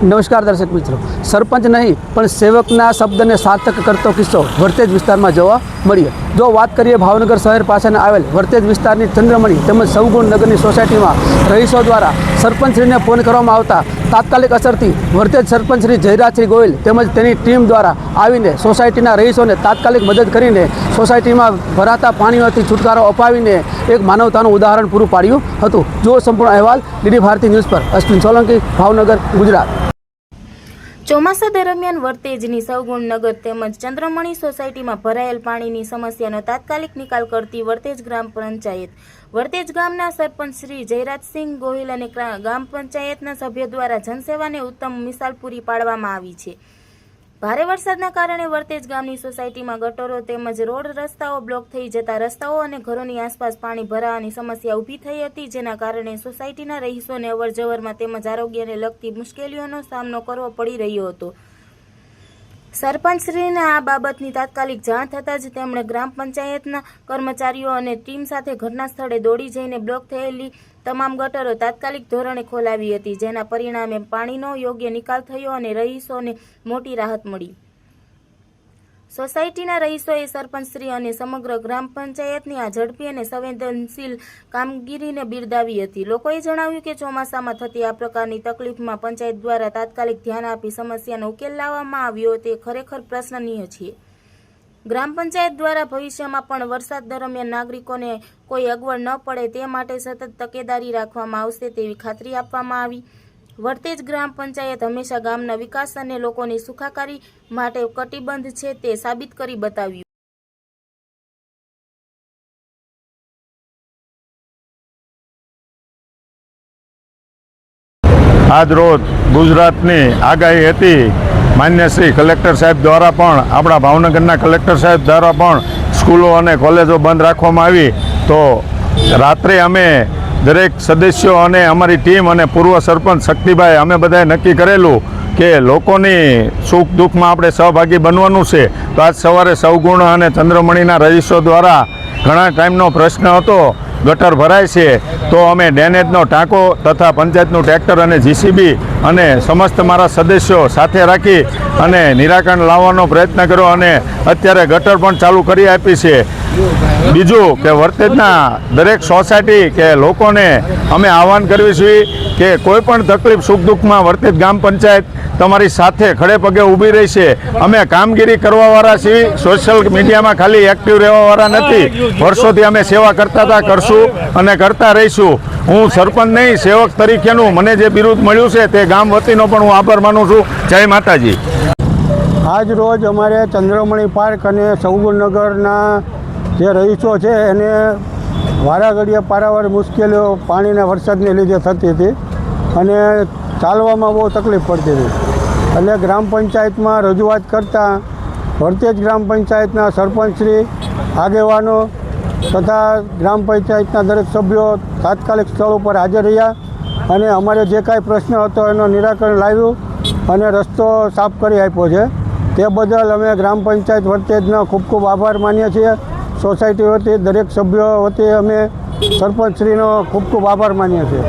નમસ્કાર દર્શક મિત્રો, સરપંચ નહીં પણ સેવકના શબ્દને સાર્થક કરતો કિસ્સો વર્તેજ વિસ્તારમાં જોવા મળ્યો. જો વાત કરીએ ભાવનગર શહેર પાસે આવેલ વર્તેજ વિસ્તારની ચંદ્રમણી તેમજ સૌગુણ નગરની સોસાયટીમાં રહીશો દ્વારા સરપંચશ્રીને ફોન કરવામાં આવતા તાત્કાલિક અસરથી વર્તેજ સરપંચ શ્રી જયરાજસિંહ ગોહિલ તેમજ તેની ટીમ દ્વારા આવીને સોસાયટીના રહીશોને તાત્કાલિક મદદ કરીને સોસાયટીમાં ભરાતા પાણીમાંથી છુટકારો અપાવીને એક માનવતાનું ઉદાહરણ પૂરું પાડ્યું હતું. જો સંપૂર્ણ અહેવાલ ડીડી ભારતી ન્યૂઝ પર. અશ્વિન સોલંકી, ભાવનગર, ગુજરાત. ચોમાસા દરમિયાન વર્તેજની સૌગુણ નગર તેમજ ચંદ્રમણી સોસાયટીમાં ભરાયેલ પાણીની સમસ્યાનો તાત્કાલિક નિકાલ કરતી વર્તેજ ગ્રામ પંચાયત વર્તેજ ગામના સરપંચ શ્રી જયરાજસિંહ ગોહિલ અને ગ્રામ પંચાયતના સભ્યો દ્વારા જનસેવાને ઉત્તમ મિસાલ પૂરી પાડવામાં આવી છે. ભારે વરસાદના કારણે વર્તેજ ગામની સોસાયટીમાં ગટરો તેમજ રોડ રસ્તાઓ બ્લોક થઈ જતા રસ્તાઓ અને ઘરોની આસપાસ પાણી ભરાવાની સમસ્યા ઊભી થઈ હતી, જેના કારણે સોસાયટીના રહીશોને અવરજવરમાં તેમજ આરોગ્યને લગતી મુશ્કેલીઓનો સામનો કરવો પડી રહ્યો હતો. સરપંચશ્રીને આ બાબતની તાત્કાલિક જાણ થતાં જ તેમણે ગ્રામ પંચાયતના કર્મચારીઓ અને ટીમ સાથે ઘટના સ્થળે દોડી જઈને બ્લોક થયેલી તમામ ગટરો તાત્કાલિક ધોરણે ખોલાવી હતી, જેના પરિણામે પાણીનો યોગ્ય નિકાલ થયો અને રહીશોને મોટી રાહત મળી. સોસાયટીના રહીશોએ સરપંચશ્રી અને સમગ્ર ગ્રામ પંચાયતની આ ઝડપી અને સંવેદનશીલ કામગીરીને બિરદાવી હતી. લોકોએ જણાવ્યું કે ચોમાસામાં થતી આ પ્રકારની તકલીફમાં પંચાયત દ્વારા તાત્કાલિક ધ્યાન આપી સમસ્યાનો ઉકેલ લાવવામાં આવ્યો તે ખરેખર પ્રશંસનીય છે. ગ્રામ પંચાયત દ્વારા ભવિષ્યમાં પણ વરસાદ દરમિયાન નાગરિકોને કોઈ અગવડ ન પડે તે માટે સતત તકેદારી રાખવામાં આવશે તેવી ખાતરી આપવામાં આવી. વર્તેજ ગ્રામ પંચાયત હંમેશા ગામના વિકાસ અને લોકોની સુખાકારી માટે કટિબદ્ધ છે તે સાબિત કરી બતાવ્યું. આજ રોજ ગુજરાતની આગાહી હતી. માન્ય શ્રી કલેક્ટર સાહેબ દ્વારા પણ આપણા ભાવનગરના કલેક્ટર સાહેબ દ્વારા પણ સ્કૂલો અને કોલેજો બંધ રાખવામાં આવી, તો રાત્રે અમે દરેક સદસ્યો અને અમારી ટીમ અને પૂર્વ સરપંચ શક્તિભાઈ અમે બધાએ નક્કી કરેલું કે લોકોની સુખ દુઃખમાં આપણે સહભાગી બનવાનું છે. તો આજ સવારે સૌગુણ અને ચંદ્રમણીના રહીશો દ્વારા ઘણા ટાઈમનો પ્રશ્ન હતો, ગટર ભરાય છે, તો અમે ડ્રેનેજનો ટાંકો તથા પંચાયતનું ટ્રેક્ટર અને જીસીબી અને સમસ્ત મારા સદસ્યો સાથે રાખી અને નિરાકરણ લાવવાનો પ્રયત્ન કર્યો અને અત્યારે ગટર પણ ચાલુ કરી આપી છે. બીજું કે વર્તેજના દરેક સોસાયટી કે લોકોને અમે આહવાન કરવી છીએ કે કોઈ પણ તકલીફ સુખ દુઃખમાં વર્તેજ ગ્રામ પંચાયત તમારી સાથે ખડે પગે ઊભી રહી છે. અમે કામગીરી કરવાવાળા છીએ, સોશિયલ મીડિયામાં ખાલી એક્ટિવ રહેવાવાળા નથી. વર્ષોથી અમે સેવા કરતા હતા, કરશું અને કરતા રહીશું. હું સરપંચ નહીં, સેવક તરીકેનું મને જે બિરુદ મળ્યું છે તે ગામ વતીનો પણ હું આભાર માનું છું. જય માતાજી. આજ રોજ અમારે ચંદ્રમણી પાર્ક અને સૌગુણનગરના જે રહીશો છે એને વારાઘડીએ પારાવાર મુશ્કેલીઓ પાણીના વરસાદને લીધે થતી હતી અને ચાલવામાં બહુ તકલીફ પડતી હતી. એટલે ગ્રામ પંચાયતમાં રજૂઆત કરતાં વર્તેજ ગ્રામ પંચાયતના સરપંચશ્રી, આગેવાનો તથા ગ્રામ પંચાયતના દરેક સભ્યો તાત્કાલિક સ્થળ ઉપર હાજર રહ્યા અને અમારે જે કાંઈ પ્રશ્ન હતો એનો નિરાકરણ લાવ્યું અને રસ્તો સાફ કરી આપ્યો છે. તે બદલ અમે ગ્રામ પંચાયત વર્તેજનો ખૂબ ખૂબ આભાર માનીએ છીએ. સોસાયટી વતી દરેક સભ્યો વતી અમે સરપંચશ્રીનો ખૂબ ખૂબ આભાર માનીએ છીએ.